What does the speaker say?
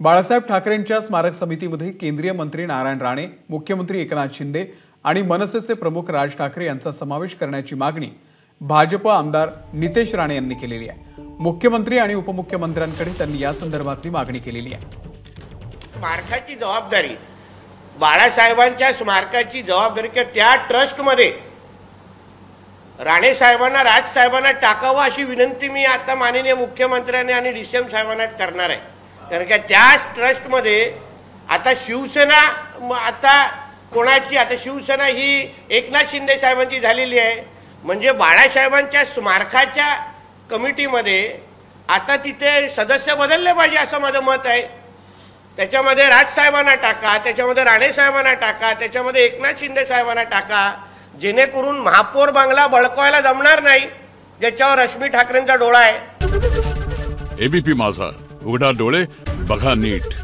बाळासाहेब ठाकरेंच्या स्मारक समितीमध्ये केंद्रीय मंत्री नारायण राणे, मुख्यमंत्री एकनाथ शिंदे आणि मनसेचे प्रमुख राज ठाकरे यांचा समावेश करण्याची मागणी भाजप आमदार नितेश राणे यांनी केलेली आहे। मुख्यमंत्री आणि उपमुख्यमंत्र्यांकडे त्यांनी या संदर्भातली मागणी केलेली आहे। स्मारकाची जबाबदारी, बाळासाहेबांच्या स्मारकाची जबाबदारी त्या ट्रस्टमध्ये राणे साहेबांना, राज साहेबांना टाकावं अशी विनंती मी आता माननीय मुख्यमंत्र्यांनी आणि डीसीएम साहेबांना करणार आहे। कारण की त्याच ट्रस्टमध्ये आता शिवसेना, आता कोणाची, आता शिवसेना ही एकनाथ शिंदे साहेबांची झालेली आहे। म्हणजे बाळासाहेबांच्या स्मारकाच्या कमिटीमध्ये आता तिथे सदस्य बदलले पाहिजे असं माझं मत आहे। त्याच्यामध्ये राज साहेबांना टाका, त्याच्यामध्ये राणे साहेबांना टाका, त्याच्यामध्ये एकनाथ शिंदे साहेबांना टाका, जेणेकरून महापौर बंगला बळकवायला जमणार नाही, ज्याच्यावर रश्मी ठाकरेंचा डोळा आहे। एबीपी माझा, उघडा डोळे बघा नीट।